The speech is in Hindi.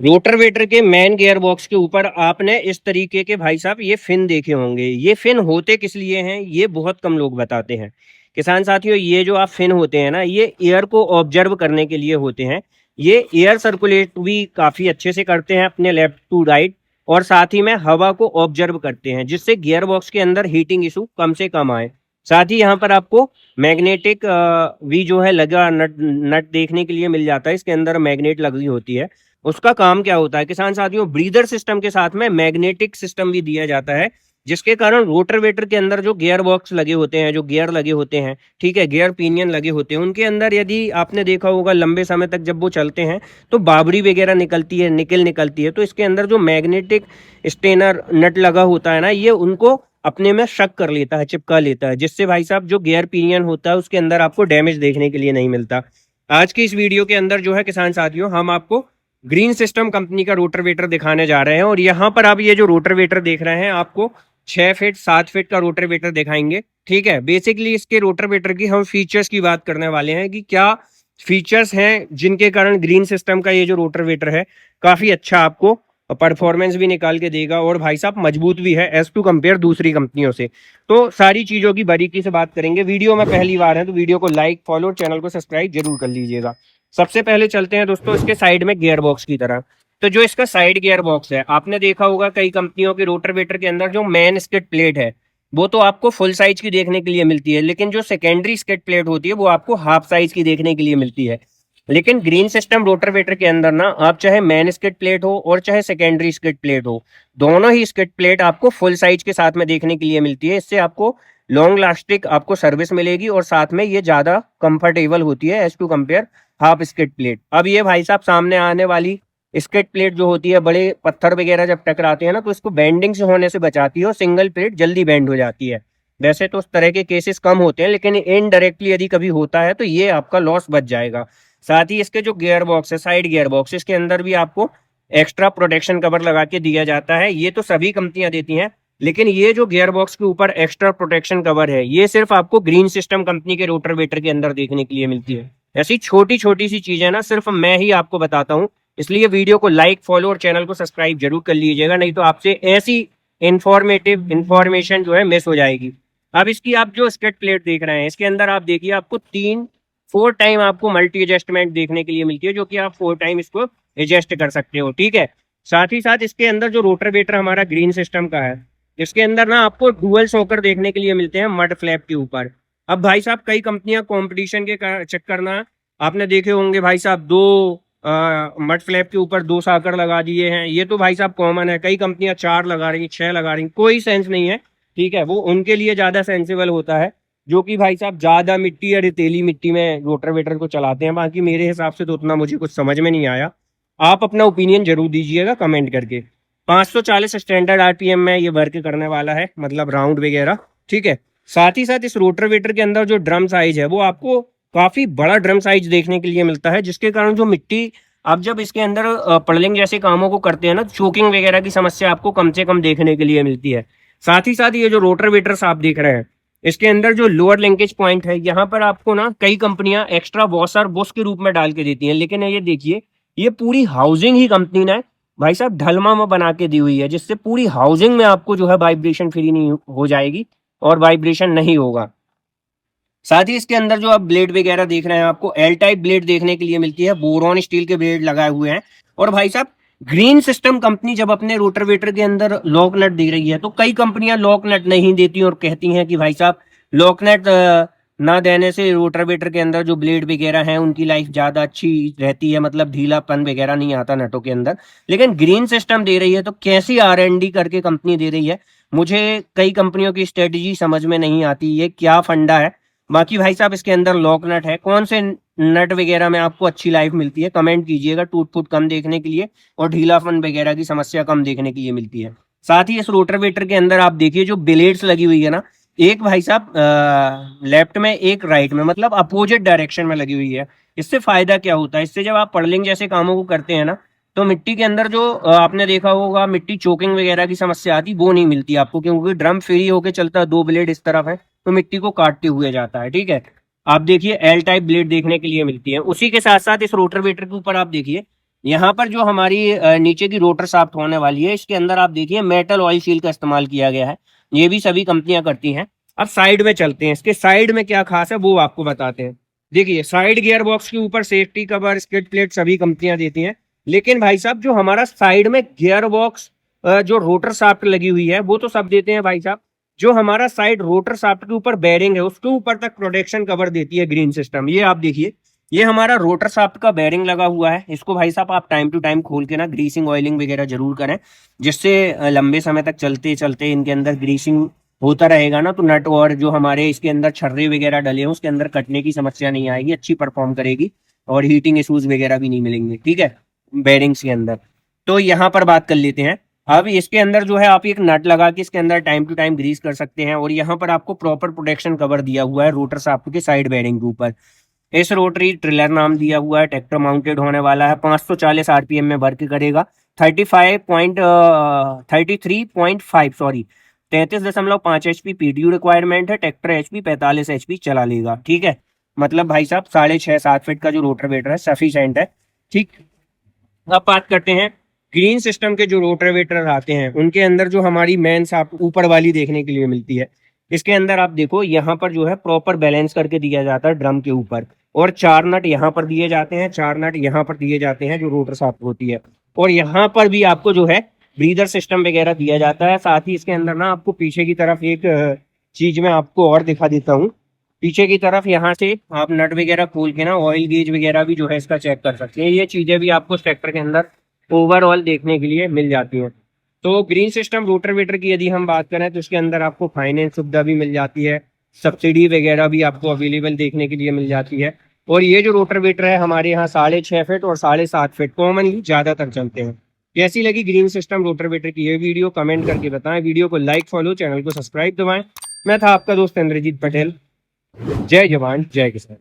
रोटरवेटर के मैन गियर बॉक्स के ऊपर आपने इस तरीके के भाई साहब ये फिन देखे होंगे। ये फिन होते किस लिए हैं ये बहुत कम लोग बताते हैं। किसान साथियों, ये जो आप फिन होते हैं ना, ये एयर को ऑब्जर्व करने के लिए होते हैं। ये एयर सर्कुलेट भी काफी अच्छे से करते हैं अपने लेफ्ट टू राइट, और साथ ही में हवा को ऑब्जर्व करते हैं, जिससे गियर बॉक्स के अंदर हीटिंग इशू कम से कम आए। साथ ही यहाँ पर आपको मैग्नेटिक भी जो है लगा नट नट देखने के लिए मिल जाता है। इसके अंदर मैग्नेट लगी होती है। उसका काम क्या होता है किसान साथियों, ब्रीदर सिस्टम के साथ में मैग्नेटिक सिस्टम भी दिया जाता है, जिसके कारण रोटरवेटर के अंदर जो गियर बॉक्स लगे होते हैं, जो गियर लगे होते हैं, ठीक है, गियर पिनियन लगे होते हैं, उनके अंदर यदि आपने देखा होगा लंबे समय तक जब वो चलते हैं तो बाबरी वगैरह निकलती है, निकल निकलती है। तो इसके अंदर जो मैग्नेटिक स्टेनर नट लगा होता है ना, ये उनको अपने में शक कर लेता है, चिपका लेता है, जिससे भाई साहब जो गियर पिनियन होता है उसके अंदर आपको डैमेज देखने के लिए नहीं मिलता। आज की इस वीडियो के अंदर जो है किसान साथियों, हम आपको ग्रीन सिस्टम कंपनी का रोटरवेटर दिखाने जा रहे हैं। और यहाँ पर आप ये जो रोटरवेटर देख रहे हैं, आपको 6 फीट 7 फीट का रोटरवेटर दिखाएंगे। ठीक है, बेसिकली इसके रोटरवेटर की हम फीचर्स की बात करने वाले हैं कि क्या फीचर्स हैं जिनके कारण ग्रीन सिस्टम का ये जो रोटरवेटर है काफी अच्छा आपको परफॉर्मेंस भी निकाल के देगा, और भाई साहब मजबूत भी है एज टू कंपेयर दूसरी कंपनियों से। तो सारी चीजों की बारीकी से बात करेंगे। वीडियो में पहली बार है तो वीडियो को लाइक, फॉलो और चैनल को सब्सक्राइब जरूर कर लीजिएगा। सबसे पहले चलते हैं दोस्तों इसके साइड में गियर बॉक्स की तरह। तो जो इसका साइड गियर बॉक्स है, आपने देखा होगा कई कंपनियों के रोटरवेटर के अंदर जो मेन स्किड प्लेट है वो तो आपको फुल साइज की देखने के लिए मिलती है, लेकिन जो सेकेंडरी स्किड प्लेट होती है वो आपको हाफ साइज की देखने के लिए मिलती है। लेकिन ग्रीन सिस्टम रोटरवेटर के अंदर ना, आप चाहे मेन स्किड प्लेट हो और चाहे सेकेंडरी स्किड प्लेट हो, दोनों ही स्किड प्लेट आपको फुल साइज के साथ में देखने के लिए मिलती है। इससे आपको लॉन्ग लास्टिक आपको सर्विस मिलेगी, और साथ में ये ज्यादा कंफर्टेबल होती है as to compare half skid plate. अब ये भाई साहब सामने आने वाली स्किड प्लेट जो होती है, बड़े पत्थर वगैरह जब टकराते हैं ना, तो इसको बेंडिंग से होने से बचाती है, और सिंगल प्लेट जल्दी बेंड हो जाती है। वैसे तो उस तरह के केसेस कम होते हैं, लेकिन इनडायरेक्टली यदि कभी होता है तो ये आपका लॉस बच जाएगा। साथ ही इसके जो गियर बॉक्स है, साइड गियर बॉक्स, इसके अंदर भी आपको एक्स्ट्रा प्रोटेक्शन कवर लगा के दिया जाता है। ये तो सभी कंपनियां देती हैं, लेकिन ये जो गियर बॉक्स के ऊपर एक्स्ट्रा प्रोटेक्शन कवर है, ये सिर्फ आपको ग्रीन सिस्टम कंपनी के रोटरवेटर के अंदर देखने के लिए मिलती है। ऐसी छोटी छोटी सी चीजें ना सिर्फ मैं ही आपको बताता हूँ, इसलिए वीडियो को लाइक, फॉलो और चैनल को सब्सक्राइब जरूर कर लीजिएगा, नहीं तो आपसे ऐसी इंफॉर्मेटिव इंफॉर्मेशन जो है मिस हो जाएगी। अब इसकी आप जो स्किड प्लेट देख रहे हैं, इसके अंदर आप देखिए आपको 4 टाइम आपको मल्टी एडजस्टमेंट देखने के लिए मिलती है, जो कि आप 4 टाइम इसको एडजस्ट कर सकते हो। ठीक है, साथ ही साथ इसके अंदर जो रोटरवेटर हमारा ग्रीन सिस्टम का है, इसके अंदर ना आपको डुअल शॉकर देखने के लिए मिलते हैं मड फ्लैप के ऊपर। अब भाई साहब कई कंपनियां कंपटीशन के चक्कर ना, आपने देखे होंगे भाई साहब, दो मड फ्लैप के ऊपर 2 साकर लगा दिए हैं। ये तो भाई साहब कॉमन है, कई कंपनियां 4 लगा रही, 6 लगा रही, कोई सेंस नहीं है। ठीक है, वो उनके लिए ज्यादा सेंसिबल होता है जो कि भाई साहब ज्यादा मिट्टी या रेतीली मिट्टी में रोटरवेटर को चलाते हैं। बाकी मेरे हिसाब से तो उतना मुझे कुछ समझ में नहीं आया। आप अपना ओपिनियन जरूर दीजिएगा कमेंट करके। 540 स्टैंडर्ड आरपीएम में ये वर्क करने वाला है, मतलब राउंड वगैरह। ठीक है, साथ ही साथ इस रोटरवेटर के अंदर जो ड्रम साइज है वो आपको काफी बड़ा ड्रम साइज देखने के लिए मिलता है, जिसके कारण जो मिट्टी आप जब इसके अंदर पडलिंग जैसे कामों को करते हैं ना, चोकिंग वगैरह की समस्या आपको कम से कम देखने के लिए मिलती है। साथ ही साथ ये जो रोटरवेटर्स आप देख रहे हैं, इसके अंदर जो लोअर लिंकेज पॉइंट है, यहाँ पर आपको ना कई कंपनियां एक्स्ट्रा वॉशर बुश के रूप में डाल के देती हैं, लेकिन ये देखिए ये पूरी हाउसिंग ही कंपनी ने भाई साहब ढलमा में बना के दी हुई है, जिससे पूरी हाउसिंग में आपको जो है वाइब्रेशन फ्री नहीं हो जाएगी, और वाइब्रेशन नहीं होगा। साथ ही इसके अंदर जो आप ब्लेड वगैरह देख रहे हैं, आपको एल टाइप ब्लेड देखने के लिए मिलती है, बोरॉन स्टील के ब्लेड लगाए हुए हैं। और भाई साहब ग्रीन सिस्टम कंपनी जब अपने रोटरवेटर के अंदर लॉक नट दे रही है, तो कई कंपनियां लॉक नट नहीं देती और कहती हैं कि भाई साहब लॉक नट ना देने से रोटरवेटर के अंदर जो ब्लेड वगैरह हैं उनकी लाइफ ज्यादा अच्छी रहती है, मतलब ढीलापन वगैरह नहीं आता नटों के अंदर। लेकिन ग्रीन सिस्टम दे रही है, तो कैसी R&D करके कंपनी दे रही है, मुझे कई कंपनियों की स्ट्रेटेजी समझ में नहीं आती, ये क्या फंडा है। बाकी भाई साहब इसके अंदर लॉक नट है, कौन से नट वगैरह में आपको अच्छी लाइफ मिलती है कमेंट कीजिएगा, टूट फूट कम देखने के लिए और ढीलापन वगैरह की समस्या कम देखने के लिए मिलती है। साथ ही इस रोटरवेटर के अंदर आप देखिए जो ब्लेड्स लगी हुई है ना, एक भाई साहब लेफ्ट में एक राइट में, मतलब अपोजिट डायरेक्शन में लगी हुई है। इससे फायदा क्या होता है, इससे जब आप पडलिंग जैसे कामों को करते हैं ना, तो मिट्टी के अंदर जो आपने देखा होगा मिट्टी चोकिंग वगैरह की समस्या आती, वो नहीं मिलती आपको, क्योंकि ड्रम फ्री होके चलता है, 2 ब्लेड इस तरफ है, तो मिट्टी को काटते हुए जाता है। ठीक है, आप देखिए एल टाइप ब्लेड देखने के लिए मिलती है। उसी के साथ साथ इस रोटरवेटर के ऊपर आप देखिए यहाँ पर जो हमारी नीचे की रोटर शाफ्ट होने वाली है, इसके अंदर आप देखिए मेटल ऑयल सील का इस्तेमाल किया गया है। ये भी सभी कंपनियां करती हैं। अब साइड में चलते हैं, इसके साइड में क्या खास है वो आपको बताते हैं। देखिए साइड गियर बॉक्स के ऊपर सेफ्टी कवर, स्किड प्लेट सभी कंपनियां देती हैं। लेकिन भाई साहब जो हमारा साइड में गियर बॉक्स जो रोटर शाफ्ट लगी हुई है वो तो सब देते हैं भाई साहब। जो हमारा साइड रोटर शाफ्ट के ऊपर बेरिंग है उसके ऊपर तक प्रोटेक्शन कवर देती है ग्रीन सिस्टम। ये आप देखिए, ये हमारा रोटर शाफ्ट का बेरिंग लगा हुआ है। इसको भाई साहब आप टाइम टू टाइम खोल के ना ग्रीसिंग ऑयलिंग वगैरह जरूर करें, जिससे लंबे समय तक चलते चलते इनके अंदर ग्रीसिंग होता रहेगा ना, तो नट और जो हमारे इसके अंदर छर्रे वगैरह डले हैं उसके अंदर कटने की समस्या नहीं आएगी, अच्छी परफॉर्म करेगी और हीटिंग इश्यूज वगैरह भी नहीं मिलेंगे। ठीक है, बेरिंग्स के अंदर। तो यहाँ पर बात कर लेते हैं। अब इसके अंदर जो है आप एक नट लगा के इसके अंदर टाइम टू टाइम ग्रीस कर सकते हैं। और यहाँ पर आपको प्रॉपर प्रोटेक्शन कवर दिया हुआ है रोटर शाफ्ट के साइड बेरिंग के ऊपर। इस रोटरी ट्रिलर नाम दिया हुआ है, ट्रैक्टर माउंटेड होने वाला है, 540 आरपीएम में वर्क करेगा। 33.5 सॉरी 33.5 एचपी पीडीयू रिक्वायरमेंट है। ट्रैक्टर एचपी 45 एचपी चला लेगा। ठीक है, मतलब भाई साहब 6.5-7 फीट का जो रोटर वेटर है सफिशिएंट है। ठीक, अब बात करते हैं ग्रीन सिस्टम के जो रोटावेटर आते हैं उनके अंदर जो हमारी मेन शाफ्ट ऊपर वाली देखने के लिए मिलती है। इसके अंदर आप देखो यहाँ पर जो है प्रॉपर बैलेंस करके दिया जाता है ड्रम के ऊपर। और 4 नट यहाँ पर दिए जाते हैं, 4 नट यहाँ पर दिए जाते हैं जो रोटर शाफ्ट होती है। और यहाँ पर भी आपको जो है ब्रीदर सिस्टम वगैरह दिया जाता है। साथ ही इसके अंदर ना आपको पीछे की तरफ एक चीज में आपको और दिखा देता हूँ। पीछे की तरफ यहाँ से आप नट वगैरह खोल के ना ऑयल गेज वगैरह भी जो है इसका चेक कर सकते हैं। ये चीजें भी आपको ट्रैक्टर के अंदर ओवरऑल देखने के लिए मिल जाती हैं। तो ग्रीन सिस्टम रोटावेटर की यदि हम बात करें तो इसके अंदर आपको फाइनेंस सुविधा भी मिल जाती है, सब्सिडी वगैरह भी आपको अवेलेबल देखने के लिए मिल जाती है। और ये जो रोटावेटर है हमारे यहाँ 6.5 फीट और 7.5 फीट कॉमनली ज्यादातर चलते हैं। कैसी लगी ग्रीन सिस्टम रोटावेटर की ये वीडियो कमेंट करके बताएं। वीडियो को लाइक, फॉलो, चैनल को सब्सक्राइब दबाएं। मैं था आपका दोस्त इंद्रजीत पटेल। जय जवान जय किसान।